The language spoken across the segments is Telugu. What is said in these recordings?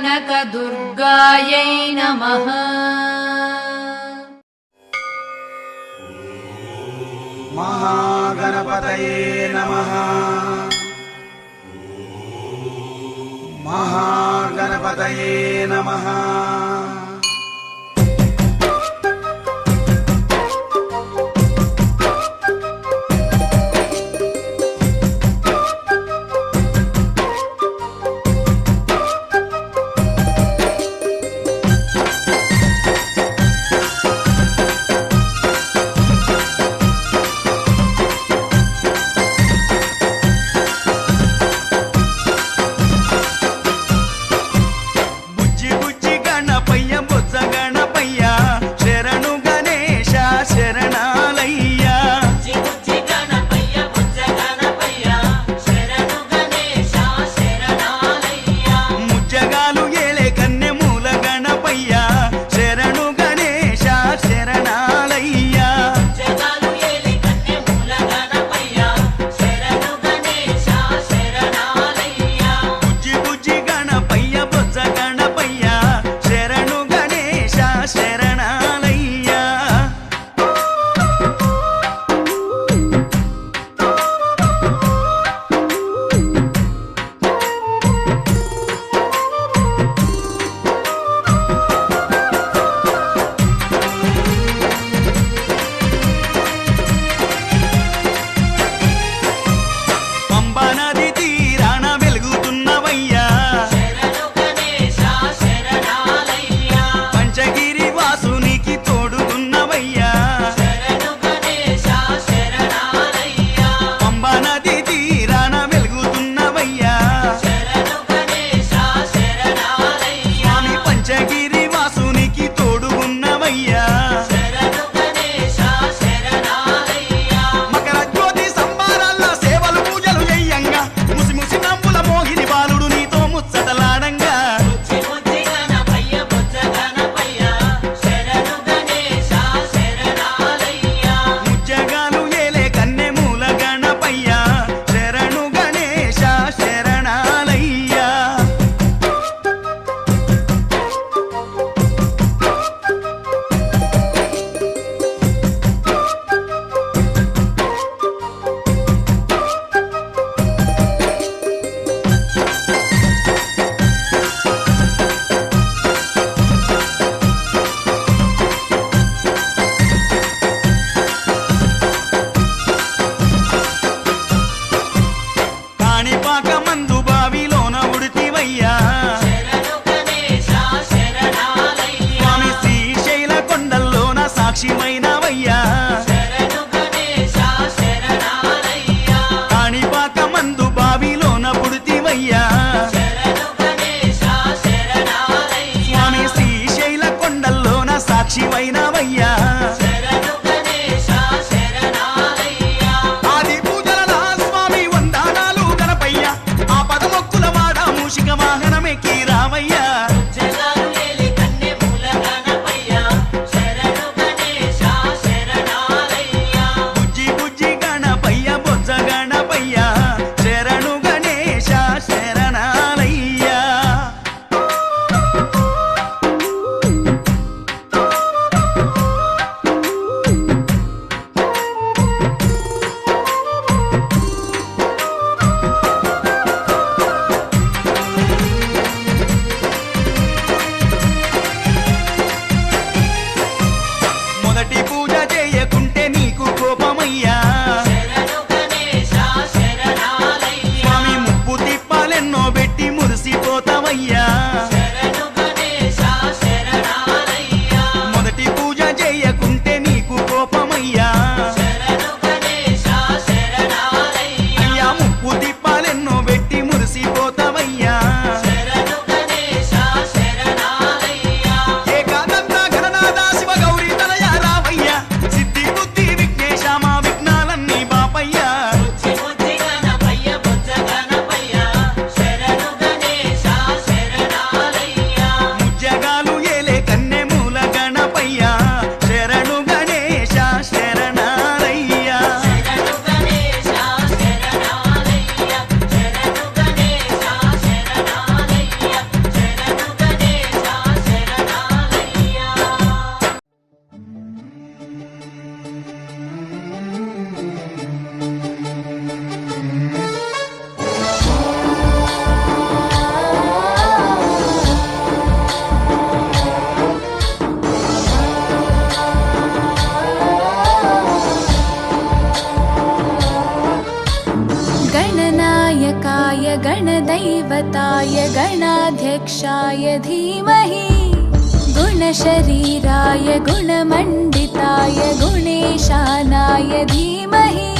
कनकदुर्गायै नमः। महागणपतये नमः। महागणपतये नमः। गणदैवताय गणाध्यक्षाय धीमहि गुणशरीराय गुणमण्डिताय गुणेशानाय धीमहि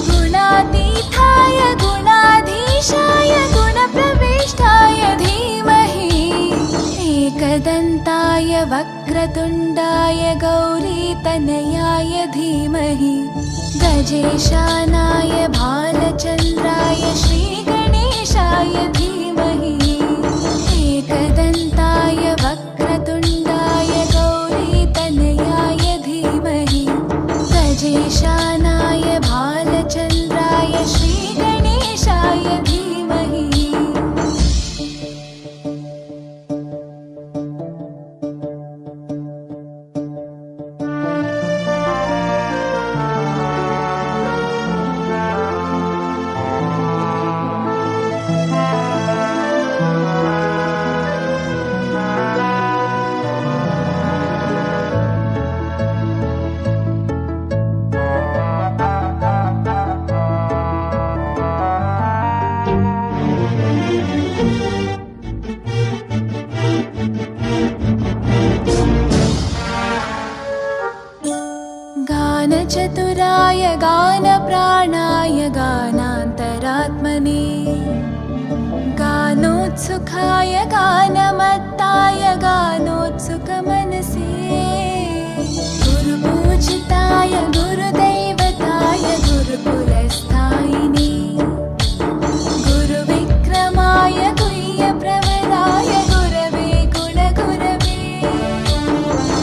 गुणातीताय गुणाधीशाय गुणप्रविष्टाय धीमहि एकदन्ताय वक्रतुण्डाय गौरीतनयाय धीमहि गजेशानाय भालचन्द्राय श्रीगणेशाय धीमहि एकदन्ताय वक्रतुण्डाय गौरीतनयाय धीमहि गजेशानाय भालचन्द्राय श्रीगणेशाय धीमहि गानचतुराय गानप्राणाय गानान्तरात्मने गानोत्सुकाय गानमत्ताय गानोत्सुकमनसे गुरुपूजिताय गुरुदैवताय गुरुकुलस्थायिने गुरुविक्रमाय गुह्यप्रवराय गुरवे गुणगुरवे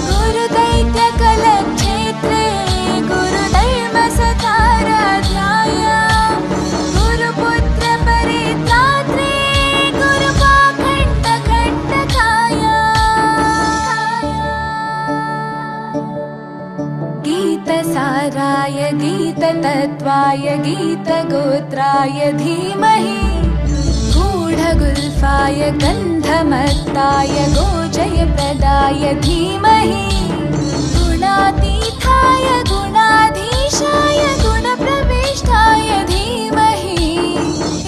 गुरुदैत्यकलक्षेत्रे गुरुधर्मसताराध्याय गुरुपुत्रपरित्रात्रे गुरुपाखण्डखण्डकाय गीतसाराय गीततत्त्वाय गीतगोत्राय धीमहि गूढगुल्फाय गन्धमत्ताय गोजयप्रदाय धीमहि गुणातीताय गुणाधीशाय गुणप्रविष्टाय धीमहि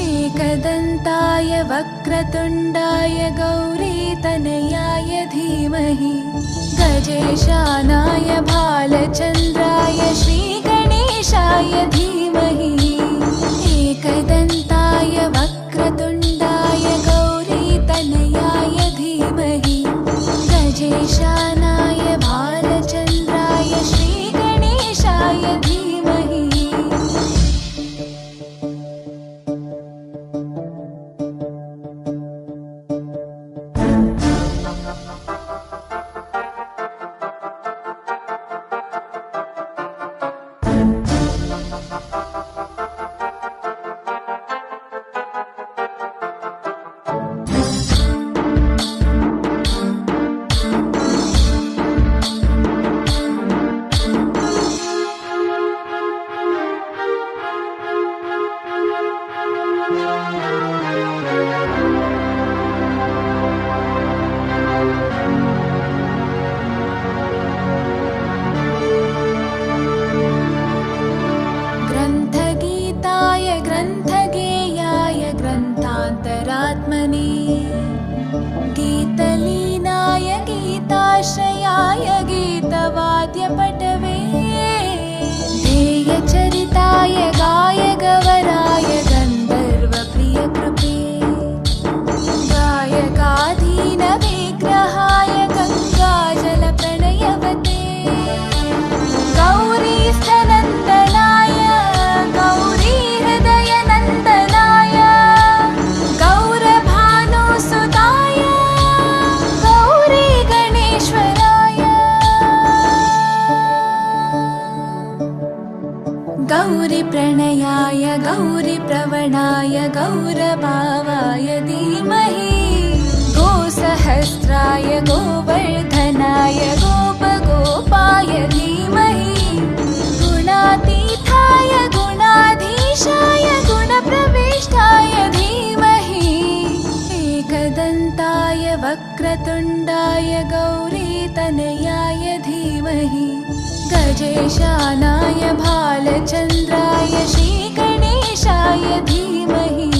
एकदन्ताय वक्रतुण्डाय गौरीतनयाय धीमहि गजेशानाय भालचन्द्राय श्रीगणेशाय धीमहि एकदन्ताय वक्रतुण्डाय गौरीतनयाय धीमहि गजेशानाय भालचन्द्राय श्रीगणेशाय धीमहि ग्रन्थगीताय ग्रन्थगेयाय ग्रन्थान्तरात्मने गीतलीनाय गीताश्रयाय गीतवाद्यपटवे ध्येयचरिताय गायगवराय गन्धर्वप्रियकृपे गायकाधीनविग्रहाय गङ्गाजलप्रणयवते गौरीस्थनन्दनाय गौरीहृदयनन्दनाय गौरभानुसुताय गौरीगणेश्वराय गौरीप्रणयाय गौरीप्रवणाय गौरभावाय धीमहि गोसहस्राय गोवर्धनाय गोपगोपाय धीमहि गुणातीताय गुणाधीशाय गुणप्रविष्टाय धीमहि एकदन्ताय वक्रतुण्डाय गौरीतनयाय धीमहि गजेशानाय भालचन्द्राय श्रीगणेशाय धीमहि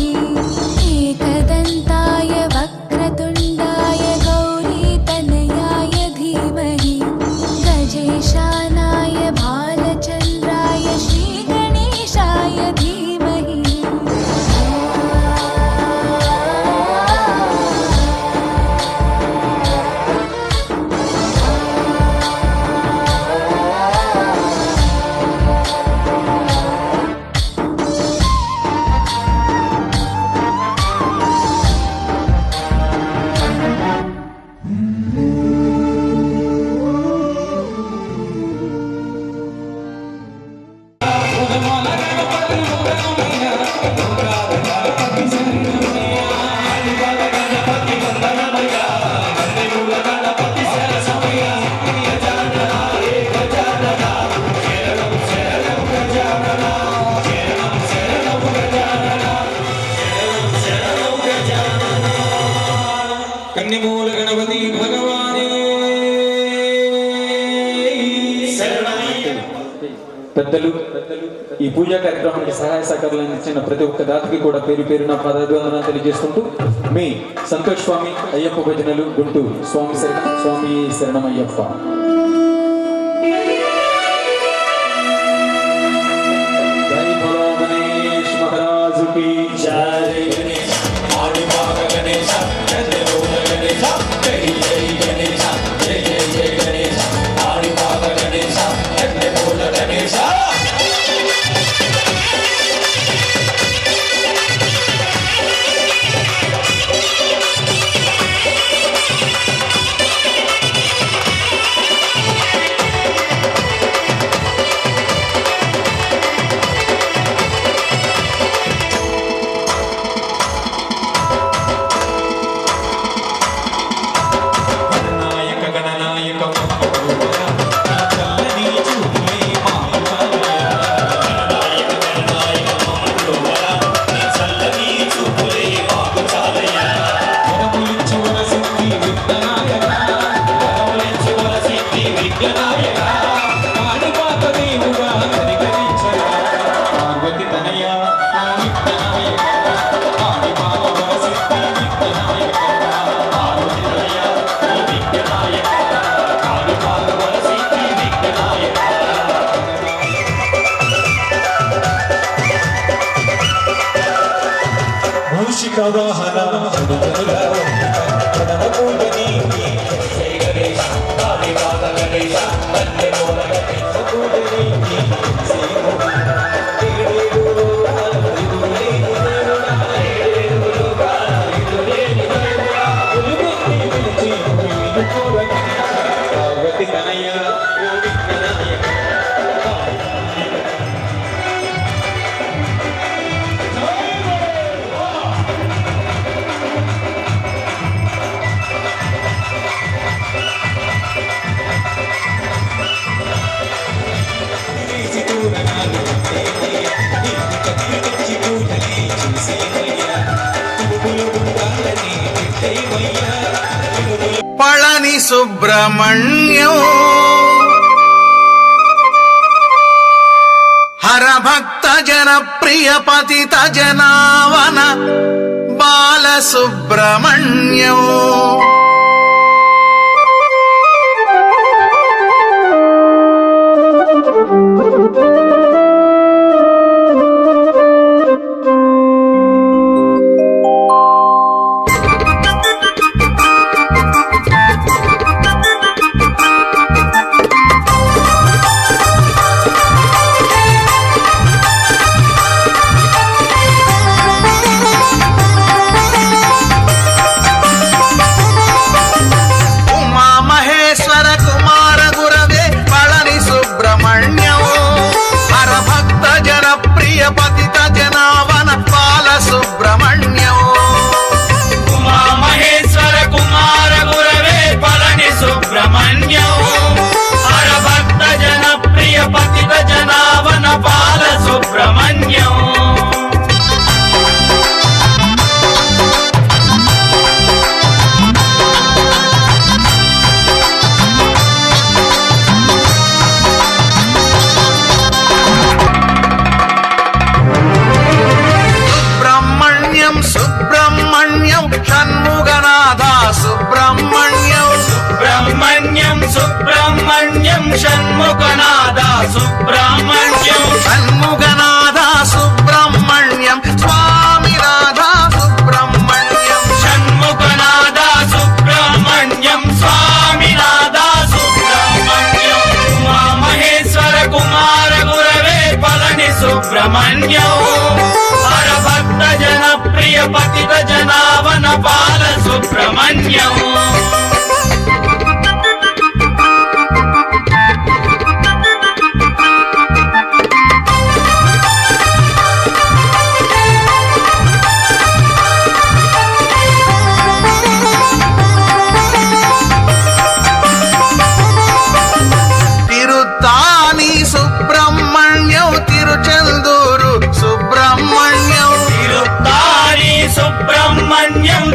కన్నిమూల గణపతి భగవానే పెద్దలు ఈ పూజా కార్యక్రమానికి సహాయ సహకారాలు అందించిన ప్రతి ఒక్క దాతకి కూడా పేరు పేరున పదాభివందన తెలియజేసుకుంటూ మీ సంతోష్ స్వామి అయ్యప్ప భజనలు గుంటూరు. స్వామి శరణమయ్యప్ప. జై బోలో గణేష్ మహారాజు की जय. गणेश आदि भाग गणेश जय बोल गणेश जय जय गणेश जय जय गणेश आदि भाग गणेश जय बोल गणेश. పళని సుబ్రహ్మణ్యం హరభక్త జన ప్రియ పతిత జనావన బాలసుబ్రహ్మణ్యం షణ్ముఖనాథ సుబ్రహ్మణ్యం షణ్ముఖనాథ సుబ్రహ్మణ్యం స్వామి రాధా సుబ్రహ్మణ్యం షణ్ముఖనాథ సుబ్రహ్మణ్యం స్వామినాథ సుబ్రహ్మణ్యం ఉమా మహేశ్వర కుమార గురవే పళని సుబ్రహ్మణ్యం హర భక్త జన ప్రియ పతిత జనావన బాల సుబ్రహ్మణ్యం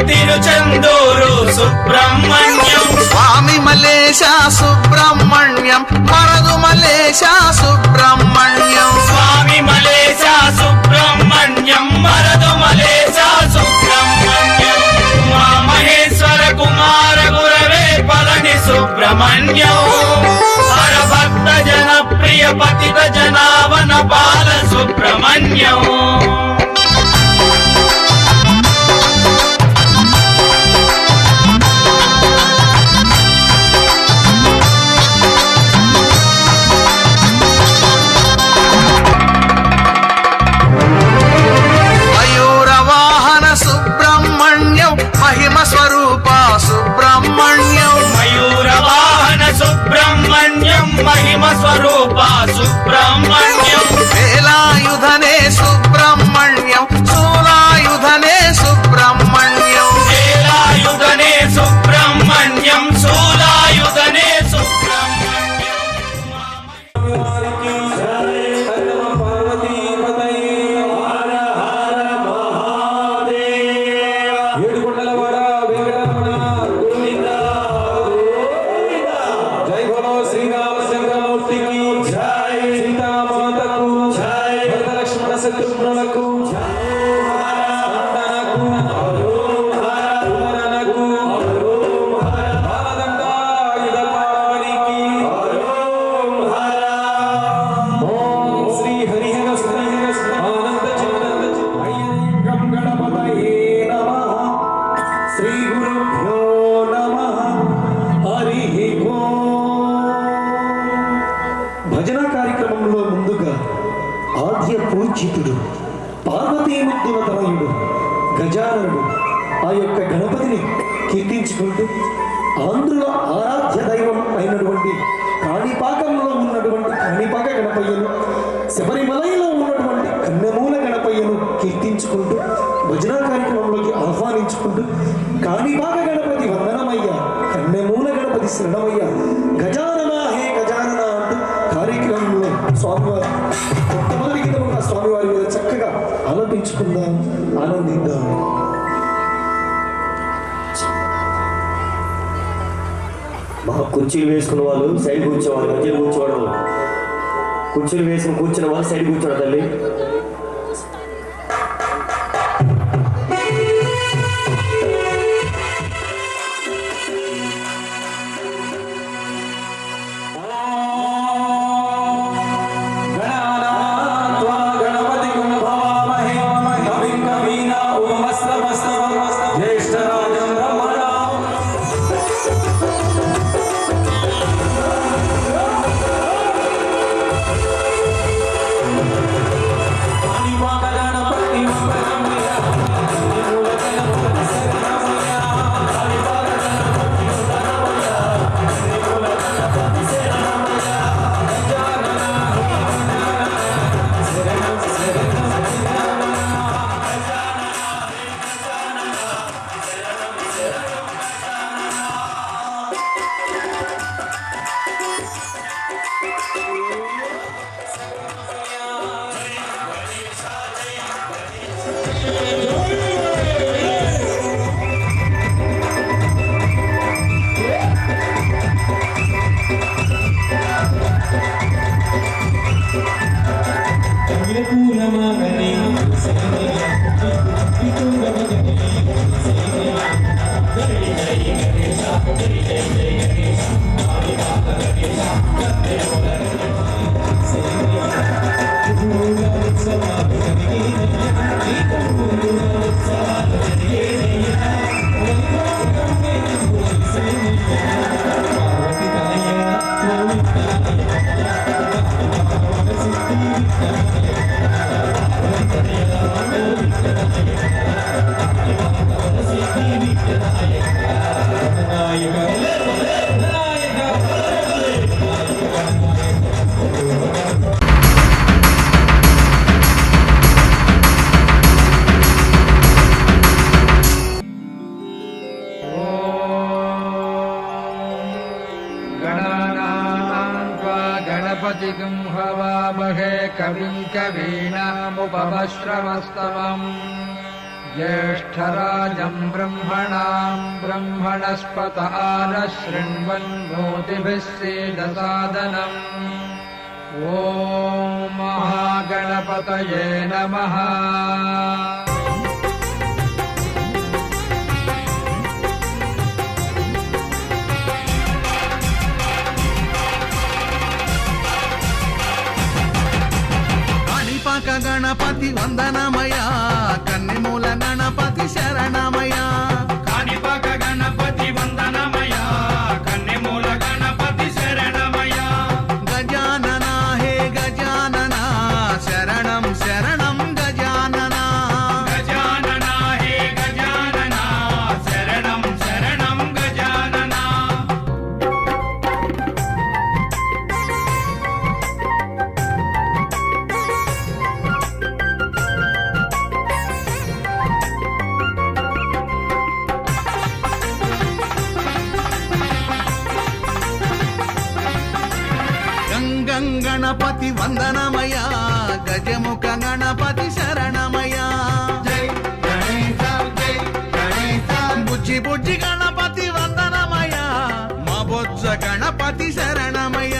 తిరుచెందూరు సుబ్రహ్మణ్యం స్వామి మలేశ సుబ్రహ్మణ్యం మరదు మలేశ సుబ్రహ్మణ్యం స్వామి మలేశ సుబ్రహ్మణ్యం మరదు మలేశ సుబ్రహ్మణ్యం ఉమా మహేశ్వర కుమార గురవే పళని సుబ్రహ్మణ్యం హర భక్త జన ప్రియ పతిత జనావన బాల సుబ్రహ్మణ్యం మహిమ స్వరూప సుబ్రహ్మణ్యం మయూర వాహన సుబ్రహ్మణ్యం మహిమ స్వరూప సుబ్రహ్మణ్యం వేలాయుధనే సుబ్రహ్మణ్యం శూలాయుధనే సుబ్రహ్మణ్యం వేలాయుధనే సుబ్రహ్మణ్యం శూలాయుధనే సుబ్రహ్మణ్యం భజన కార్యక్రమంలో ముందుగా ఆద్య పూజితుడు పార్వతీముద్దుల తనయుడు గజాననుడు ఆ యొక్క గణపతిని కీర్తించుకుంటూ ఆంధ్రుల ఆరాధ్య దైవం అయినటువంటి కాణిపాకంలో ఉన్నటువంటి కాణిపాక గణపయ్యను శబరిమలైలో ఉన్నటువంటి కన్నెమూల గణపయ్యను కీర్తించుకుంటూ భజన కార్యక్రమంలోకి ఆహ్వానించుకుంటూ కాణిపాక గణపతి వందనమయ్య కన్నెమూల గణపతి శరణమయ్య గజానన హే గజానన అంటూ కార్యక్రమంలో స్వామివారి మొట్టమొదటి గీతముగా స్వామివారి మీద చక్కగా ఆలోచించుకుందాం, ఆనందిద్దాం. మా కుర్చీలు వేసుకున్న వాళ్ళు సైడ్ కూర్చోవాలి, మధ్యలో కూర్చోవడం. కుర్చీలు వేసుకుని కూర్చున్న వాళ్ళు సైడ్ కూర్చోవడం తల్లి. गणपतिं हवामहे कविं कवीनामुपमश्रवस्तवम् ज्येष्ठराजं ब्रह्मणां ब्रह्मणस्पत आनशृण्वन्नोतिभिः सीदसादनम् ॐ महागणपतये नमः। కాణిపాక గణపతి వందనమయ కన్నిమూల గణపతి శరణమయ కాణిపాక గణపతి వందనమయ కన్నిమూల గణపతి శరణమయ గజానన హే గజానన శరణం శరణం గజానన గజానన హే గజానన శరణం శరణం గజానన గంగం గణపతి వందనమయ గజముఖ గణపతి శరణమయ బుజ్జి బుజ్జి గణపతి వందనమయ మా బొజ్జ గణపతి శరణమయ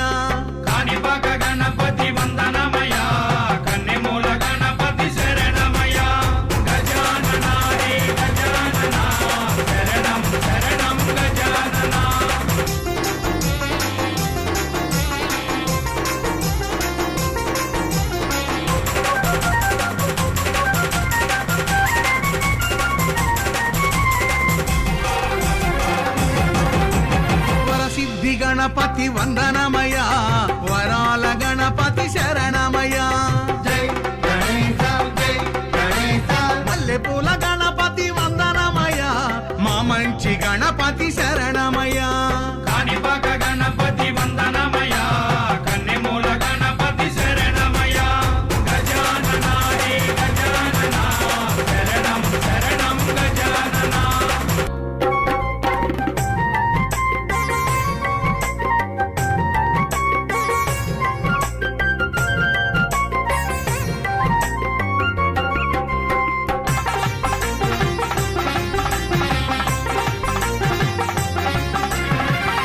కాణిపాక గణపతి వందనమయ కన్నిమూల గణపతి శరణమయ గజానన హే గజానన శరణం శరణం గజానన వరసిద్ధి గణపతి వందనమయ వరాల గణపతి శరణమయ మల్లెపూల గణపతి వందనమయ మా మంచి గణపతి శరణమయ కాణిపాక గణపతి వందనమయ కన్నిమూల గణపతి శరణమయ గజానన హే గజానన శరణం శరణం గజానన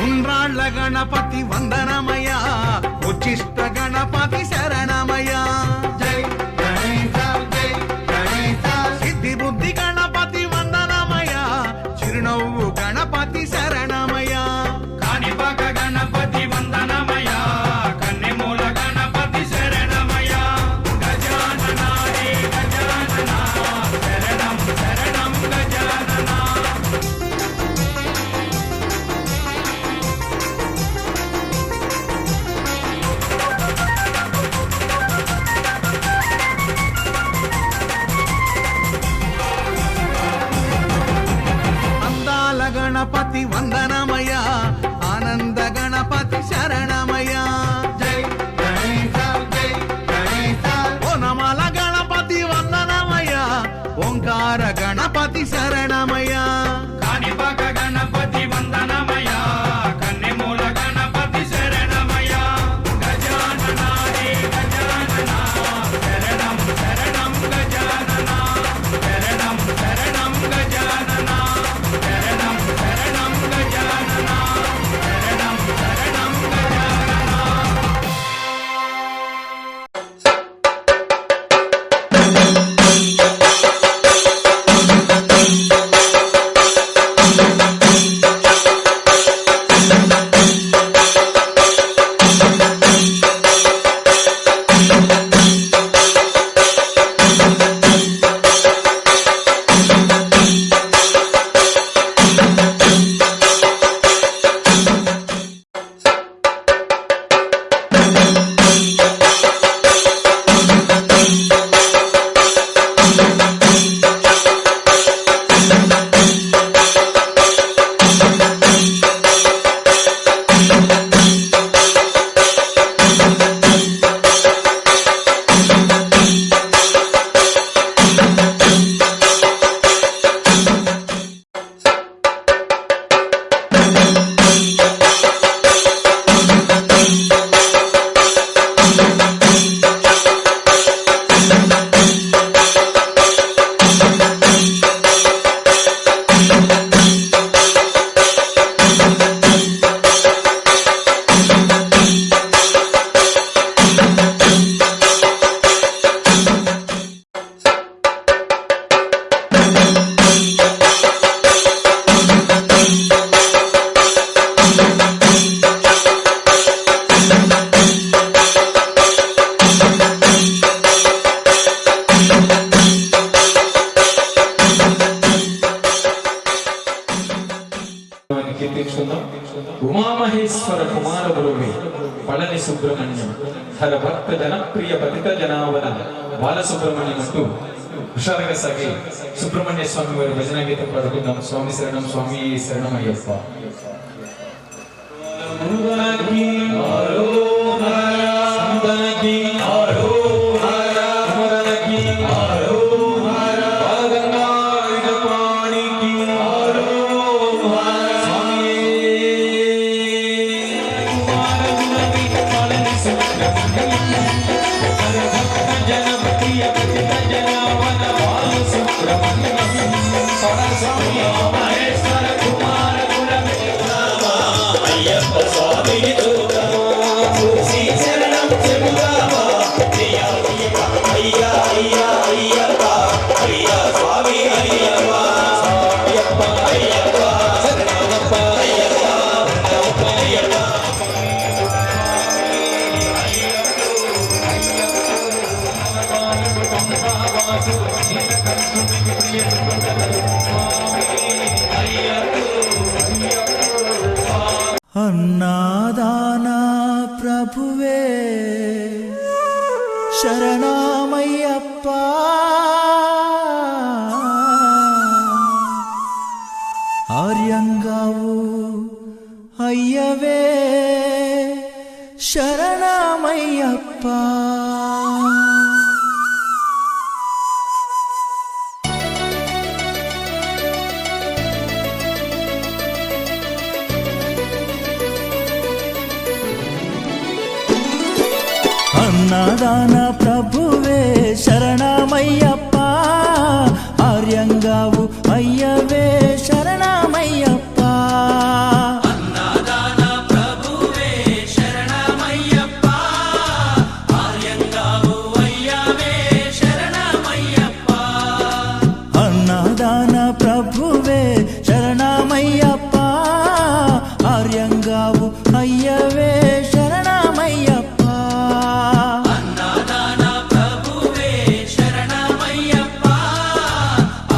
ఉండ్రాళ్ళ గణపతి వందనమయ ఉచ్చిష్ట గణపతి శరణమయ సిద్ధి బుద్ధి గణపతి వందనమయ చిరునవ్వు గణపతి శరణమయ కాణిపాక గణపతి వందనమయ కన్నిమూల గణపతి శరణమయ గజానన హే గజానన శరణం శరణం గజానన అందాల గణపతి వందనమయ ఆనంద గణపతి శరణమయ ఓనమాల గణపతి వందనమయ ఓంకార గణపతి శరణమయ కాణిపాక గణపతి వందనమయ కన్నిమూల గణపతి శరణమయ గజానన హే గజానన శరణం శరణం గజానన శరణం శరణం గజానన శరణం శరణం గజానన కీర్తించుకుందాం. ఉమామహేశ్వర కుమార గురువే పళని సుబ్రహ్మణ్యం హర భక్త జనప్రియ పతిత జనావన బాలసుబ్రహ్మణ్యం అంటూ హుషారుగా సాగి సుబ్రహ్మణ్య స్వామి వారి భజన గీతం పాడుకుందాం. స్వామి శరణం, స్వామి శరణం అయ్యప్ప. అన్నాదానా ప్రభువే శరణమయ్యప్ప, ఆర్యంగావు అయ్యవే శరణమయ్యప్ప. అన్నదాన ప్రభువే శరణమయ్యప్ప, ఆర్యంగావు అయ్యవే శరణమయ్యప్ప. అన్నదాన ప్రభువే శరణమయ్యప్ప, ఆర్యంగావు అయ్యవే శరణమయ్యప్ప. అన్నదాన ప్రభువే శరణమయ్యప్ప, ఆర్యంగావు అయ్యవే శరణమయ్యప్ప. అన్నదాన ప్రభువే శరణమయ్యప్ప,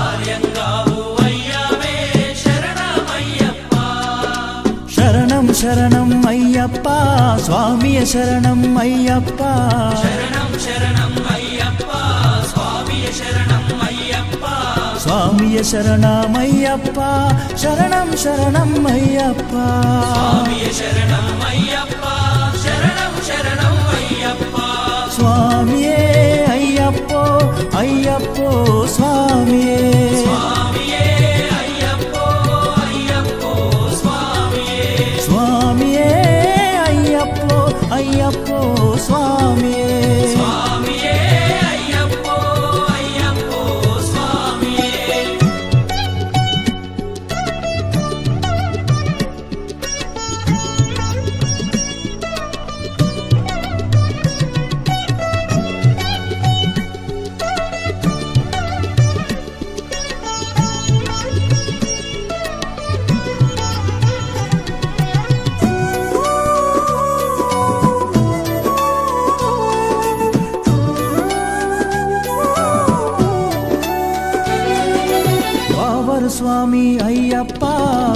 ఆర్యంగావు అయ్యవే శరణమయ్యప్ప. శరణం శరణం అయ్యప్ప, స్వామియ శరణం అయ్యప్ప. శరణం శరణం అయ్యప్ప, స్వామియ శరణం అయ్యప్ప. స్వామియ శరణమయ్యప్ప, శరణం శరణం అయ్యప్ప. స్వామియ శరణం అయ్యప్ప, శరణం శరణం అయ్యప్ప. స్వామియే అయ్యప్పో అయ్యప్పో స్వామియే. స్వామియే అయ్యప్పో అయ్యప్పో స్వామియే. స్వామియే అయ్యప్పో అయ్యప్పో స్వామియే. స్వామియే అయ్యప్పో అయ్యప్పో స్వామియే. వావరు స్వామి అయ్యప్ప,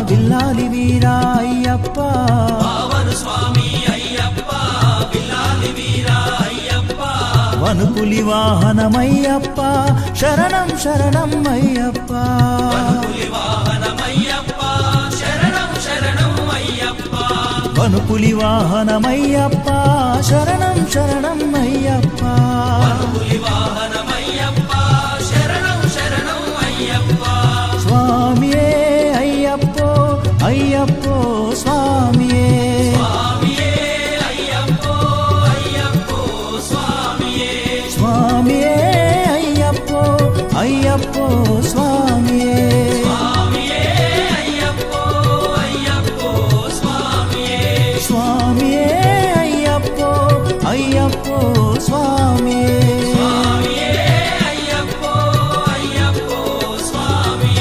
విల్లాలి వీరా అయ్యప్ప. పావన స్వామి అయ్యప్ప, విల్లాలి వీరా అయ్యప్ప. వనుపులి వాహనమయ్యప్ప, శరణం శరణం అయ్యప్ప. పులి వాహనమయ్యప్ప, శరణం శరణం అయ్యప్ప. వనుపులి వాహనమయ్యప్ప, శరణం శరణం అయ్యప్ప. పులి వాహనమయ్యప్ప, శరణం శరణం అయ్యప్ప. స్వామియే అయ్యప్పో అయ్యప్పో స్వామియే. స్వామియే అయ్యప్పో అయ్యప్పో స్వామియే. స్వామియే అయ్యప్పో అయ్యప్పో స్వామియే. స్వామియే అయ్యప్పో అయ్యప్పో స్వామియే. స్వామియే అయ్యప్పో అయ్యప్పో స్వామియే. స్వామియే అయ్యప్పో అయ్యప్పో స్వామియే.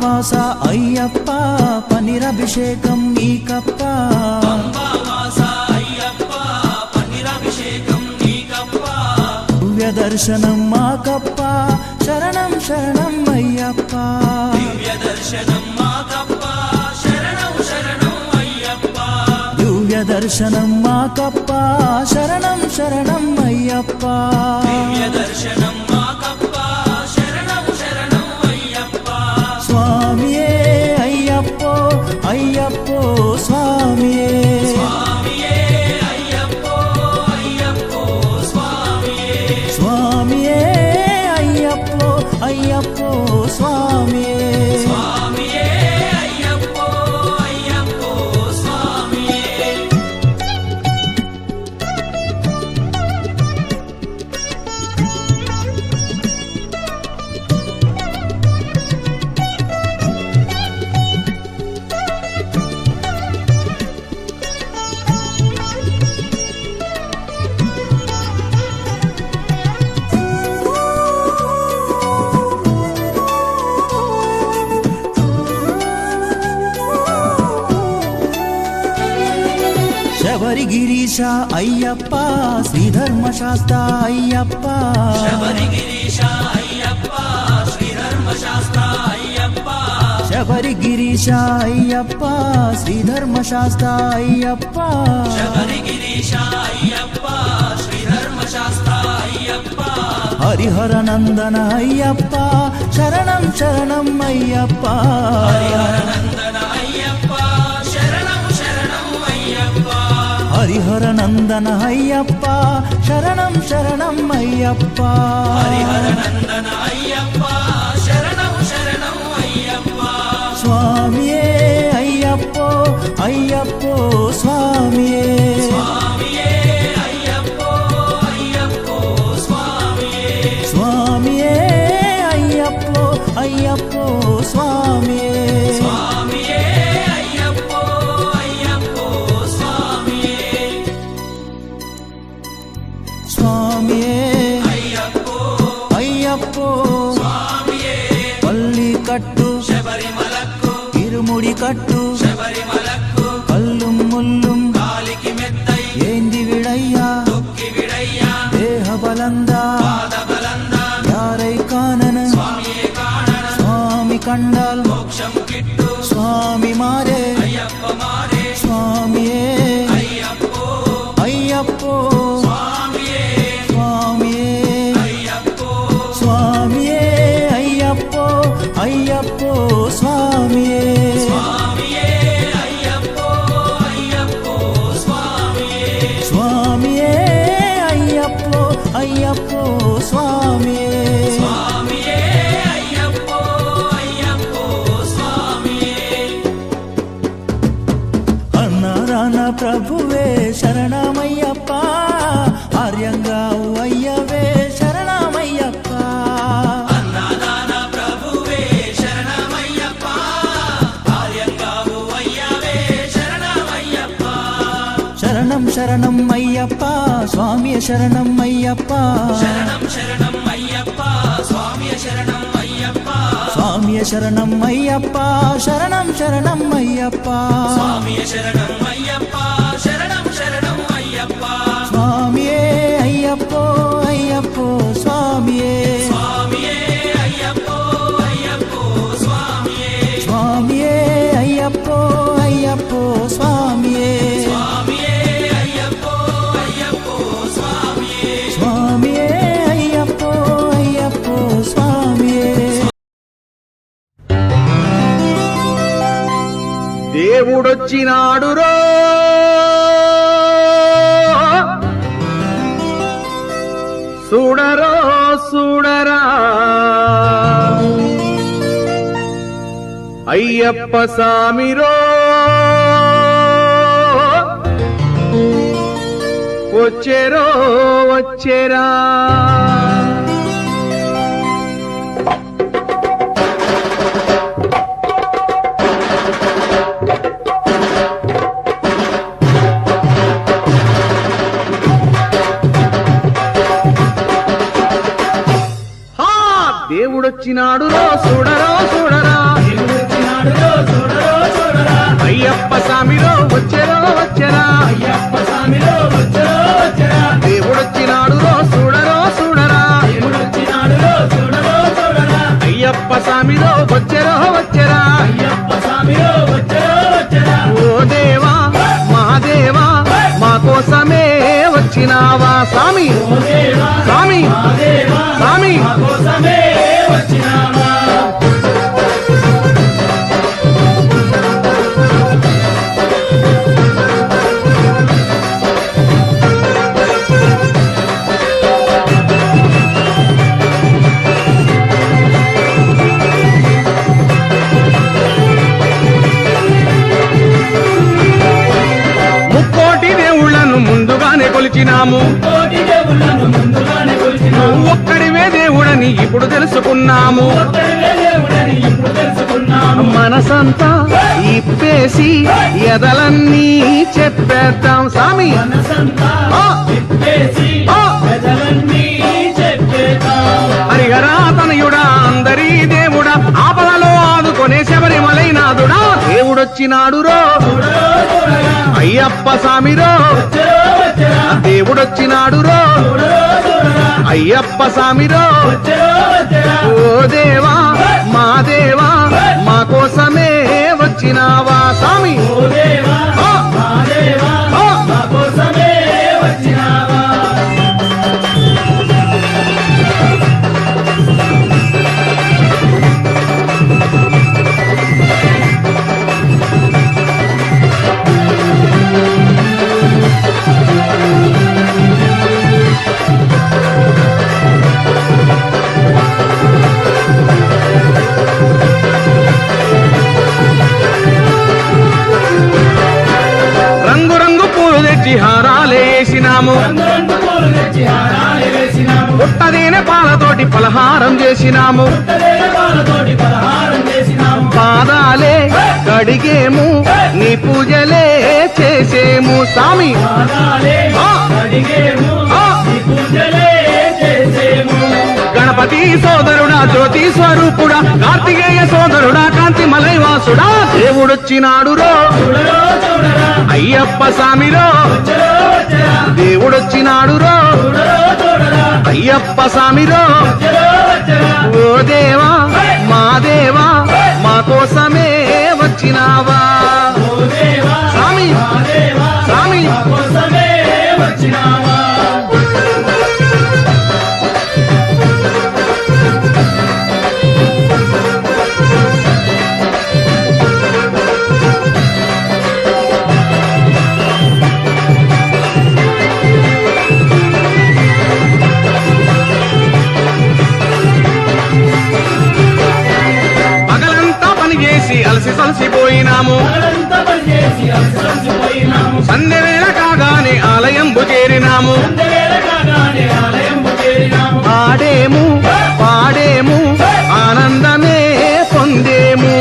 పంబావాస అయ్యప్ప పనిరభిషేకం నీకప్ప పంబావాస అయ్యప్ప పన్నీరాభిషేకం నీకప్ప దివ్య దర్శనం మాకప్ప శరణం శరణం అయ్యప్ప దివ్య దర్శనం మాకప్ప శరణం శరణం అయ్యప్ప దివ్య దర్శనం మాకప్ప శరణం శరణం అయ్యప్ప దివ్య దర్శనం మాకప్ప శరణం శరణం అయ్యప్ప స్వామియే అయ్యప్పో అయ్యప్పో స్వామియే స్వామియే అయ్యప్పో అయ్యప్పో స్వామియే స్వామియే అయ్యప్పో అయ్యప్పో స్వామియే స్వామియే అయ్యప్పో అయ్యప్పో స్వామియే శబరిగిరీశ అయ్యప్ప శ్రీధర్మశాస్త్ర అయ్యప్ప శబరిగిరీశ అయ్యప్ప శ్రీధర్మశాస్త్ర అయ్యప్ప శబరిగిరీశ అయ్యప్ప శ్రీధర్మశాస్త్ర అయ్యప్ప శబరిగిరీశ అయ్యప్ప శ్రీధర్మశాస్త్ర అయ్యప్ప హరిహర నందన అయ్యప్ప శరణం శరణం అయ్యప్ప హరిహరనందన అయ్యప్ప శరణం శరణం అయ్యప్ప హరిహర నందన అయ్యప్ప శరణం శరణం అయ్యప్ప హరిహరనందన అయ్యప్ప శరణం శరణం అయ్యప్ప స్వామియే అయ్యప్పో అయ్యప్పో స్వామియే స్వామియే అయ్యప్పో అయ్యప్పో స్వామియే స్వామియే అయ్యప్పో అయ్యప్పో స్వామియే స్వామియే అయ్యప్పో అయ్యప్పో స్వామియే స్వామియే అయ్యప్పో అయ్యప్పో స్వామియే పల్లి కట్టు శబరిమలకు ఇరుముడి కట్టు శబరిమలకు కల్లు ముల్లుం కాలికి మెత్తై ఏంది విడయ్యా తొక్కి విడయ్యా దేహ బలందా పాదబలందా యారై కానన స్వామియే కాణన స్వామి కండాల్ మోక్షం కిట్టు స్వామి మారే అయ్యప్ప మారే స్వామియే అయ్యప్పో అయ్యప్పో స్వామియే స్వామియే అయ్యప్పో స్వామియే అయ్యప్పో అయ్యప్పో స్వామియే స్వామియే అయ్యప్పో అయ్యప్పో స్వామియే స్వామియే అయ్యప్పో అయ్యప్పో స్వామియే స్వామియే అయ్యప్పో అయ్యప్పో స్వామియే అన్నారాన ప్రభువే శరణమయ్యప్ప ఆర్యంగా అయ్యవే శరణమయ్యప్ప అన్నదాన ప్రభువే శరణమయ్యప్ప ఆర్యంగావు అయ్యవే శరణమయ్యప్ప శరణం శరణం అయ్యప్ప స్వామియ శరణం అయ్యప్ప శరణం శరణం అయ్యప్ప స్వామియ శరణం అయ్యప్ప స్వామియ శరణం అయ్యప్ప శరణం శరణం అయ్యప్ప స్వామియ శరణం అయ్యప్ప శరణం శరణం అయ్యప్ప స్వామియే అయ్యప్పో అయ్యప్పో స్వామియే స్వామియే అయ్యప్పో అయ్యప్పో స్వామియే స్వామియే అయ్యప్పో అయ్యప్పో స్వామియే స్వామియే అయ్యప్పో అయ్యప్పో స్వామియే స్వామియే అయ్యప్పో అయ్యప్పో స్వామియే దేవుడొచ్చినాడు రో చూడరో చూడరా అయ్యప్ప సామిరో వచ్చేరో వచ్చేరా దేవుడొచ్చినాడు రో చూడరా చూడరా వచ్చినాడురో చూడరో చూడరా అయ్యప్ప స్వామిరో వచ్చెరో వచ్చెరా అయ్యప్ప స్వామిలో వచ్చరో వచ్చరా దేవుడొచ్చినాడురో చూడరో చూడరా దేవుడు వచ్చినాడురో చూడరో చూడరా అయ్యప్ప స్వామిరో వచ్చెరో వచ్చెరా అయ్యప్ప స్వామిలో వచ్చరో వచ్చరా ఓ దేవా మా దేవా మా కోసమే వచ్చినావా స్వామి ఓ దేవా స్వామి మా దేవా స్వామి మా కోసమే వచ్చినావా ముక్కోటి దేవుళ్ళను ముందుగానే కొలిచినాము కోటి దేవుళ్ళను ముందుగానే కొలిచినాము ఒక్కడివే దేవుడని ఇప్పుడు తెలుసుకున్నాము ఒక్కడివే దేవుడని ఇప్పుడు తెలుసుకున్నాము మనసంతా ఇప్పేసి ఎదలన్నీ చెప్పేద్దాం స్వామి మనసంతా ఆ! తిప్పేసి ఆ! పెదలన్నీ చెప్పేద్దాం హరిహరా తనయుడా అందరి దేవుడా ఆపదలో ఆదుకొనే శబరిమలైనాథుడా దేవుడొచ్చినాడురో చూడరో చూడరా అయ్యప్ప స్వామిరో వచ్చరో వచ్చరా దేవుడొచ్చినాడురో చూడరో చూడరా అయ్యప్ప స్వామిరో వచ్చరో వచ్చరా ఓ దేవా మా దేవా మా కోసమే వచ్చినావా స్వామి ఓ దేవా ఆ! మా దేవా ఆ! మా కోసమే వచ్చినావా రంగు రంగు పూలు తెచ్చి హారాలేసినాము రంగు పూలు తెచ్చి హారాలు వేసినాము పుట్టదేనే పాలతోటి పలహారం చేసినాము పుట్టదేన పాలతోటి పలహారం చేసినాము పాదాలే కడిగేము నీ పూజలే చేసేము స్వామి పాదాలే ఆ! అడిగేము ఆ! నీ పూజలే చేసేము గణపతి సోదరుడా జ్యోతి స్వరూపుడా కార్తికేయ సోదరుడా కాంతి మలైవాసుడా దేవుడొచ్చినాడురో చూడరో చూడరా అయ్యప్ప స్వామిరో వచ్చరో వచ్చరా దేవుడొచ్చినాడురో చూడరో చూడరా అయ్యప్ప స్వామిరో వచ్చరో వచ్చరా ఓ దేవా మా దేవా మా కోసమే వచ్చినావా ఓ దేవా స్వామి మా దేవా స్వామి మా కోసమే వచ్చినావా పగలంతా పని చేసి అలసి సలసిపోయినాము పగలంతా పనిచేసి అలసిపోయినాము సంధ్యవేళ కాగానే ఆలయంబు చేరినాము సంధ్యవేళ కాగానే ఆలయంకు చేరినాము ఆడేము పాడేము ఆనందమే పొందేము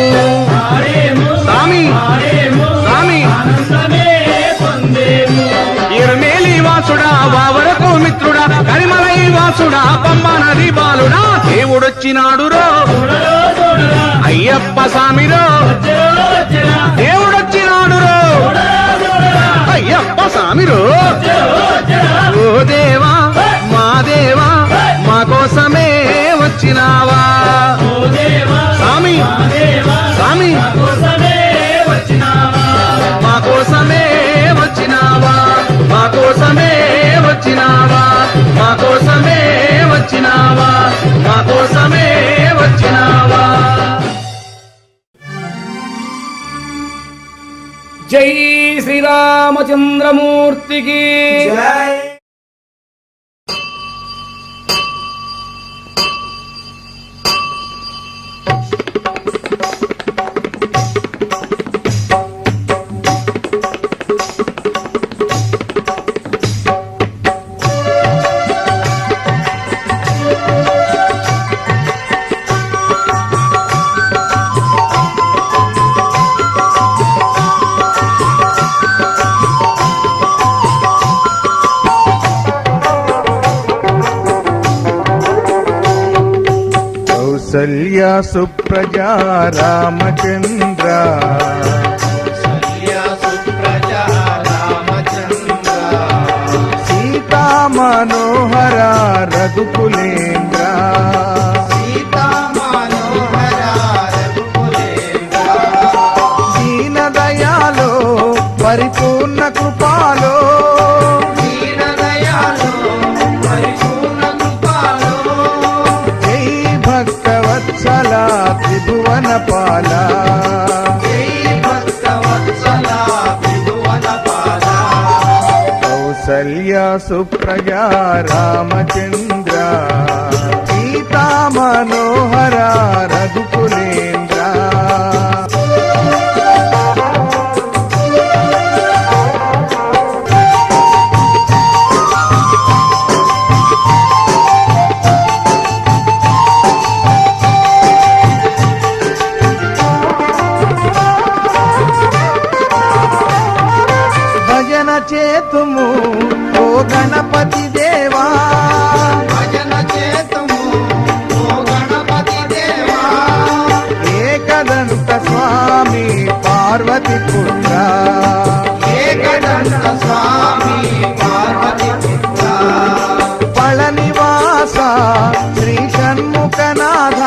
ఆడేము స్వామి ఆడేము స్వామి ఆనందమే పొందేము ఇరమేలి వాసుడా వావరకు మిత్రుడా కరిమలై వాసుడా పంబ నది బాలుడా దేవుడొచ్చినాడురో చూడరో చూడరా అయ్యప్ప స్వామిరో వచ్చరో వచ్చరా దేవుడొచ్చినాడురో చూడరో చూడరా అయ్యప్ప స్వామిరో వచ్చరో వచ్చరా ఓ దేవా మా దేవా మా కోసమే వచ్చినావా ఓ దేవా స్వామి మా దేవా స్వామి మా కోసమే వచ్చినావా మా కోసమే వచ్చినావా మా కోసమే వచ్చినావా మా కోసమే వచ్చినావా మా కోసమే వచ్చినావా జై శ్రీరామచంద్రమూర్తికి కౌసల్య సుప్రజా రామచంద్ర సీతా మనోహర రఘుకులేంద్ర దీన దయాలో పరిపూర్ణ కృపాలో జై భక్తవత్సల త్రిభువన పాల కౌసల్య సుప్రజా రామచంద్ర సీతా మనోహర రఘుకులేంద్ర భజన చేతుము ఓ గణపతి దేవా ఏకదంత స్వామి పార్వతి పుత్ర పళనివాస శ్రీ షణ్ముఖనాథ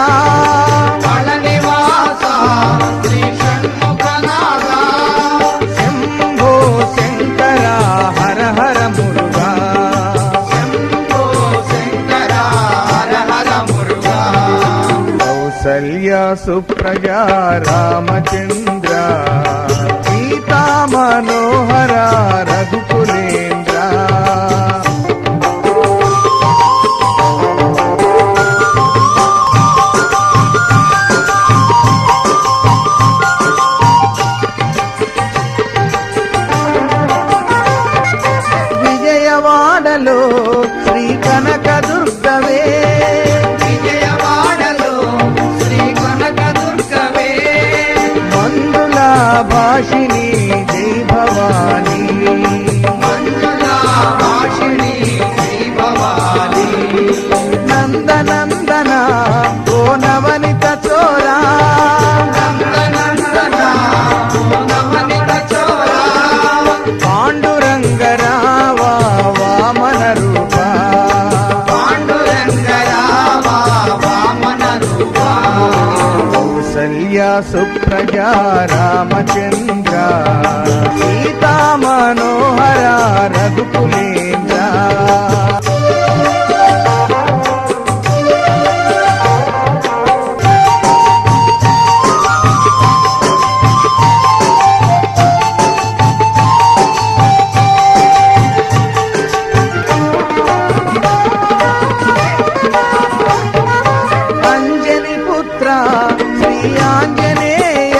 శంభో శంకర హర హర మురుగా కౌసల్య సుప్రజా రామచంద్ర సీతా మనోహర రఘుకులేంద్ర విజయవాడలో శ్రీ కనక దుర్గవే మందుల భాషిణి జై భవానీ నందనందన ఓ నవనిత చోరా పాండురంగ రావా వామన రూపా కౌసల్య సుప్రజా రామచంద్ర సీతా మనోహర రఘుకులేంద్ర అంజని పుత్ర శ్రీ ఆంజనేయ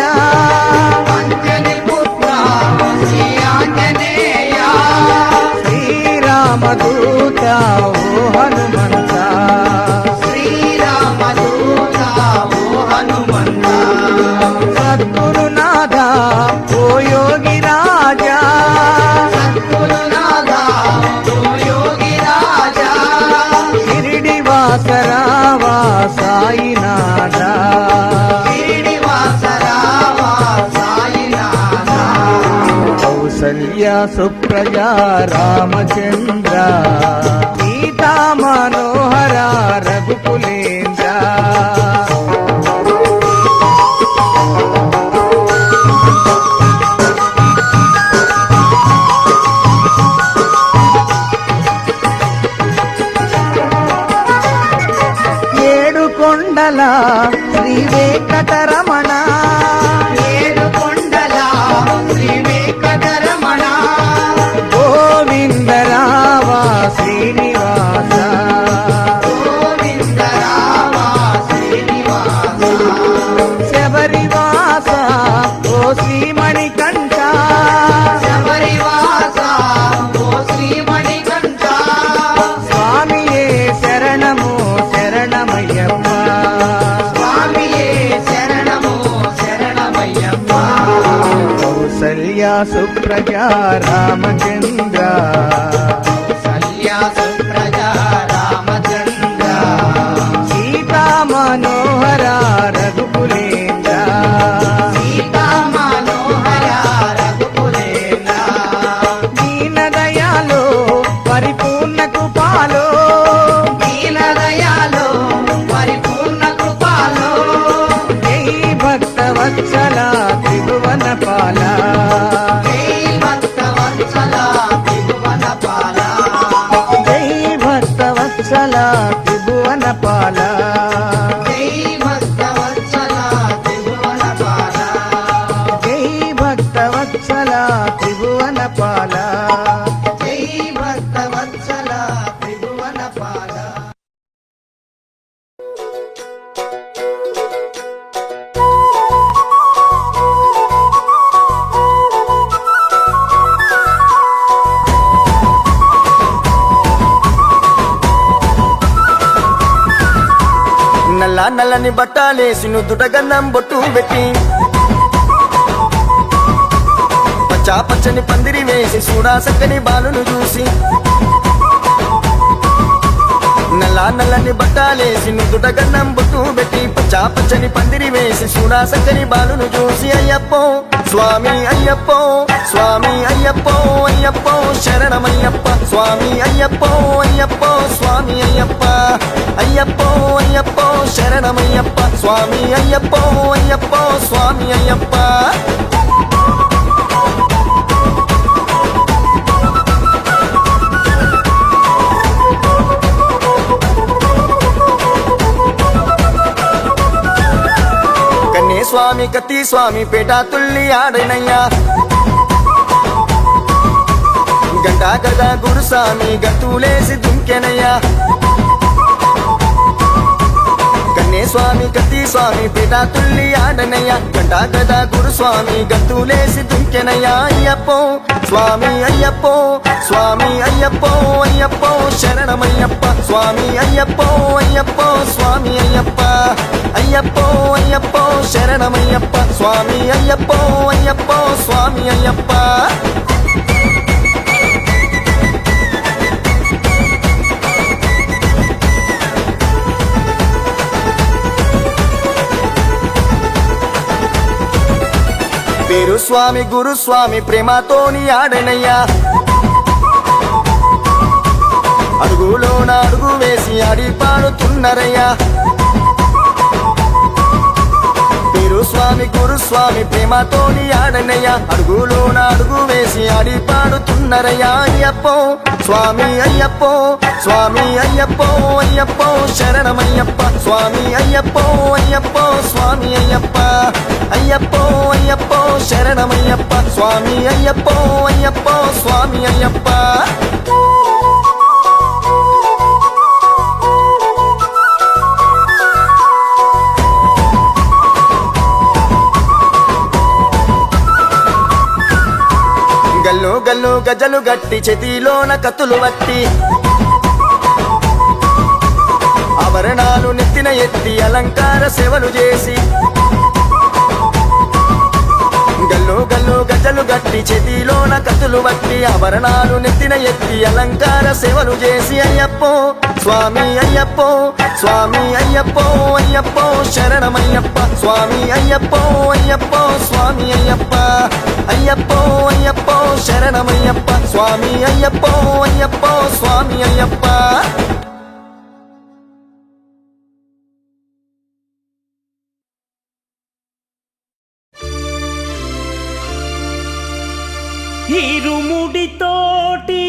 శ్రీరామదూత ఓ హనుమంత సద్గురునాథ ఓ యోగి రాజా షిరిడి వాసరావా సాయినాథ కౌసల్య సుప్రజా రామచంద్ర సీతా మనోహర రఘుకులేంద్ర ఏడు కొండల శ్రీ వెంకటరమణ గోవిందరావా శ్రీనివాస శబరివాస ఓ శ్రీమణికంఠ స్వామియే శరణము శరణమయ్యప్ప కౌసల్య సుప్రజా రామచంద్ర సీతా మనోహర రఘుకులేంద్ర సీతా మనోహర రఘుకులేంద్ర దీన దయాలో పరిపూర్ణ కృపాలో దీన దయాలో పరిపూర్ణ కృపాలో జై భక్త వత్సల త్రిభువన పాల జై భక్త వత్సల త్రిభువన పాల జై భక్త వత్సల త్రిభువన పాల జై భక్త వత్సల త్రిభువన పాల జై భక్త వత్సల త్రిభువన పాల జై భక్త వత్సల త్రిభువన పాల నల్ల నల్లని బట్టాలేసి నుదుటగన్నం బొట్టు పెట్టి పచ్చా పచ్చని పందిరి వేసి చూడా సక్కని బాలును చూసి నల్ల నల్లని బట్టాలేసి నుదుటగన్నం బొట్టు పెట్టి పచ్చా పచ్చని పందిరి వేసి చూడా సక్కని బాలును చూసి అయ్యప్పో స్వామి అయ్యప్పో స్వామి అయ్యప్పో అయ్యప్పో శరణమయ్యప్ప స్వామి అయ్యప్పో అయ్యప్పో స్వామి అయ్యప్ప అయ్యప్పో అయ్యప్పో శరణమయ్యప్ప స్వామి అయ్యప్పో అయ్యప్పో స్వామి అయ్యప్ప కన్నే స్వామి కత్తి స్వామి పేట తుల్లి ఆడనయ్యా గంటా గదా గురుస్వామి గతులేసి దుంకెనయ్యా కన్నే స్వామి కత్తి స్వామి పేట తుల్లి ఆడనయ్యా గంటా గదా గురుస్వామి గతులేసి దుంకెనయ్యా అయ్యప్పో స్వామి అయ్యప్పో స్వామి అయ్యప్పో అయ్యప్పో శరణమయ్యప్ప స్వామి అయ్యప్పో అయ్యప్పో స్వామి అయ్యప్ప అయ్యప్పో అయ్యప్పో శరణమయ్యప్ప స్వామి అయ్యప్పో అయ్యప్పో స్వామి అయ్యప్ప పేరు స్వామి గురుస్వామి ప్రేమతోని ఆడనయ్యా అడుగులోన అడుగు వేసి ఆడి పాడుతున్నరయ్యా పేరు స్వామి గురుస్వామి ప్రేమతోని ఆడనయ్యా అడుగులోన అడుగు వేసి ఆడి పాడుతున్నరయ్యా అయ్యప్పో స్వామి అయ్యప్పో స్వామి అయ్యప్పో అయ్యప్పో శరణమయ్యప్ప స్వామి అయ్యప్పో అయ్యప్పో స్వామి అయ్యప్ప అయ్యప్పో అయ్యప్పో శరణమయ్యప్ప స్వామి అయ్యప్పో అయ్యప్పో స్వామి అయ్యప్ప గల్లు గల్లు గజలు గట్టి చేతిలోన కత్తులు వట్టి ఆభరణాలు నెత్తిన ఎత్తి అలంకార సేవలు చేసి గల్లు గల్లు గజలు గట్టి చేతిలోన కత్తులు వట్టి ఆభరణాలు నెత్తిన ఎత్తి అలంకార సేవలు చేసి అయ్యప్పో స్వామి అయ్యప్పో స్వామి అయ్యప్పో అయ్యప్పో శరణమయ్యప్ప స్వామి అయ్యప్పో అయ్యప్పో స్వామి అయ్యప్ప అయ్యప్పో అయ్యప్పో శరణమయ్యప్ప స్వామి అయ్యప్పో అయ్యప్పో స్వామి అయ్యప్ప ఇరుముడితోటి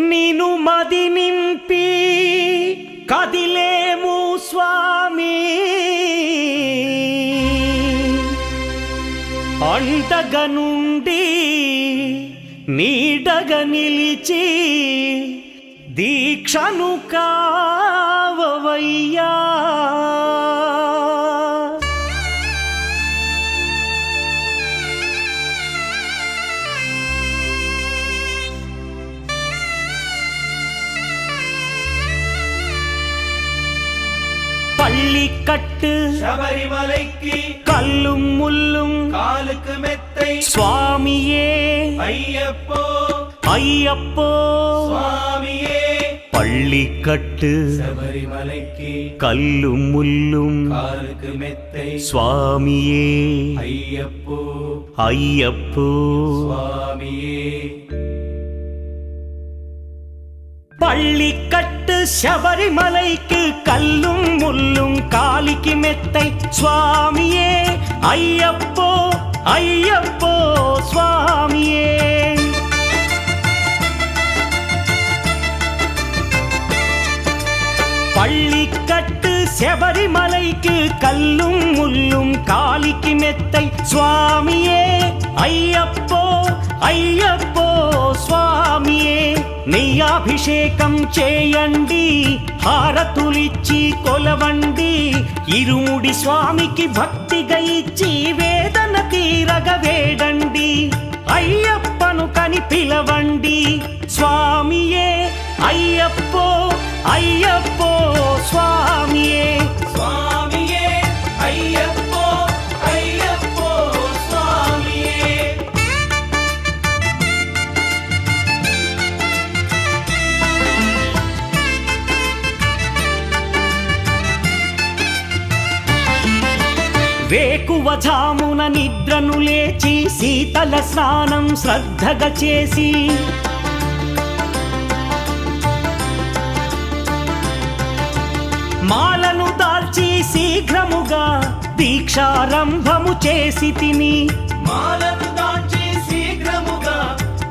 నిను మది నింపి కదిలేము స్వామి అండగా నుండి నీడగా నిలిచి దీక్షను కావవయ్యా பள்ளிக்கட்டு சபரிமலைக்கு கல்லும் முள்ளும் காலுக்கு மெத்தை சுவாமியே ஐயப்போ ஐயப்போ சுவாமியே பள்ளிக்கட்டு சபரிமலைக்கு கல்லும் முள்ளும் காலுக்கு மெத்தை சுவாமியே ஐயப்போ ஐயப்போ சுவாமியே பள்ளிக்கட்டு சபரிமலைக்கு கல்லும் முள்ளும் காலிக்கு மெத்தை சுவாமியே ஐயப்போ ஐயப்போ சுவாமியே பள்ளிக்கட்டு சபரிமலைக்கு கல்லும் முள்ளும் காலிக்கு மெத்தை சுவாமியே ஐயப்போ ஐயப்போ స్వామియే నెయ్యాభిషేకం చేయండి హారతులిచ్చి కొలవండి ఇరుముడి స్వామికి భక్తిగా ఇచ్చి వేదన తీరగ వేడండి అయ్యప్పను కని పిలవండి స్వామియే అయ్యప్పో అయ్యప్పో స్వామియే స్వామియే అయ్యప్పో అయ్యప్పో స్వామియే వేకువజామున నిద్రను లేచి శీతల స్నానం శ్రద్ధగా చేసి మాలను దాల్చి శీఘ్రముగా దీక్షారంభము చేసి తిని మాలను దాల్చి శీఘ్రముగా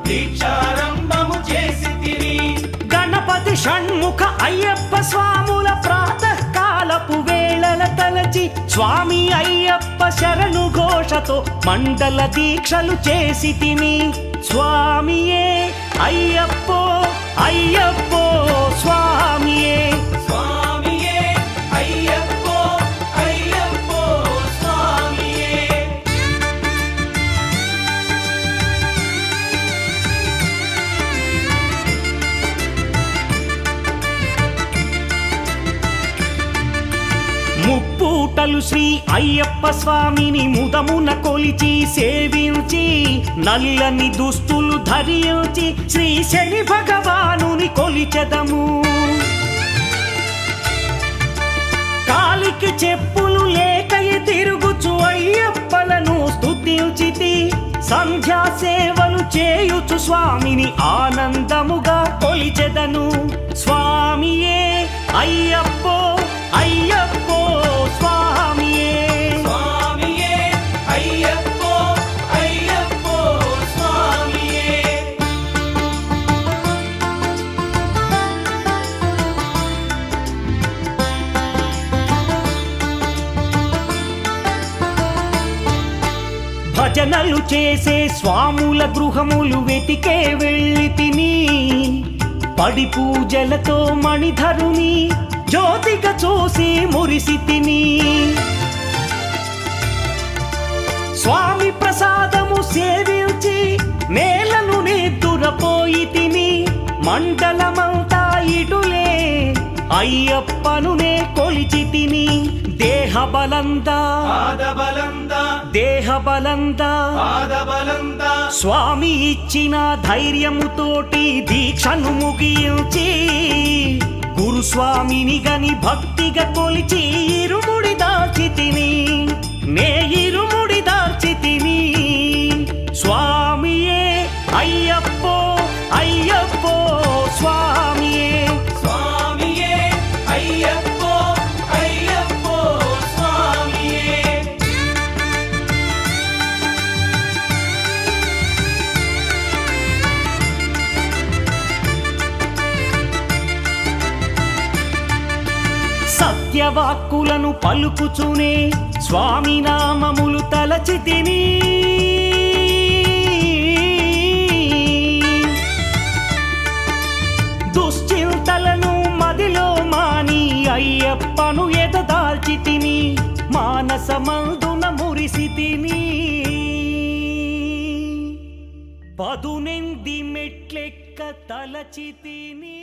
దీక్షారంభము చేసి తిని గణపతి షణ్ముఖ అయ్యప్ప స్వాముల ప్రాతకాలపు వేళల తలచి స్వామి అయ్యప్ప శరణు ఘోషతో మండల దీక్షలు చేసి తిని స్వామియే అయ్యప్పో అయ్యప్పో స్వామియే స్వామియే అయ్యప్పో అయ్యప్పో స్వామియే ముప్పూటలు శ్రీ అయ్యప్ప స్వామిని ముదమున కొలిచి సేవించి నల్లని దుస్తులు ధరించి శ్రీ శని భగవానుని కొలిచెదము కాలికి చెప్పులు లేకయి తిరుగుచు అయ్యప్పలను స్తుతించితి సంధ్యా సేవలు చేయుచు స్వామిని ఆనందముగా కొలిచెదను స్వామియే అయ్యప్పో అయ్యప్పో స్వామియే స్వామియే అయ్యప్పో అయ్యప్పో స్వామియే భజనలు చేసే స్వాముల గృహములు వెతికే వెళ్ళి తిని పడి పూజలతో మణిధరుని జ్యోతిగా చూసి మురిసి తిని స్వామి ప్రసాదము సేవించి నేలను నిద్దురపోయి తిని మండలమంతా ఇటులే అయ్యప్పనునే కొలిచి తిని దేహబలందా పాదబలందా దేహబలందా పాదబలందా స్వామి ఇచ్చిన ధైర్యముతోటి దీక్షను ముగించి గురుస్వామిని గని భక్తిగా కొలిచి ఇరుముడి దాల్చి తిని నే ఇరుముడి దాల్చి తిని స్వామియే అయ్యప్పో అయ్యప్పో స్వామియే స్వామియే అయ్యప్పో అయ్యప్పో స్వామియే సత్యవాక్కులను పలుకుచునే స్వామి నామములు తలచి తిని దుశ్చింతలను మదిలో మాని అయ్యప్పను ఎదదాల్చి తిని మానసమందున మురిసి తిని పదునెంది మెట్లెక్క తలచి తిని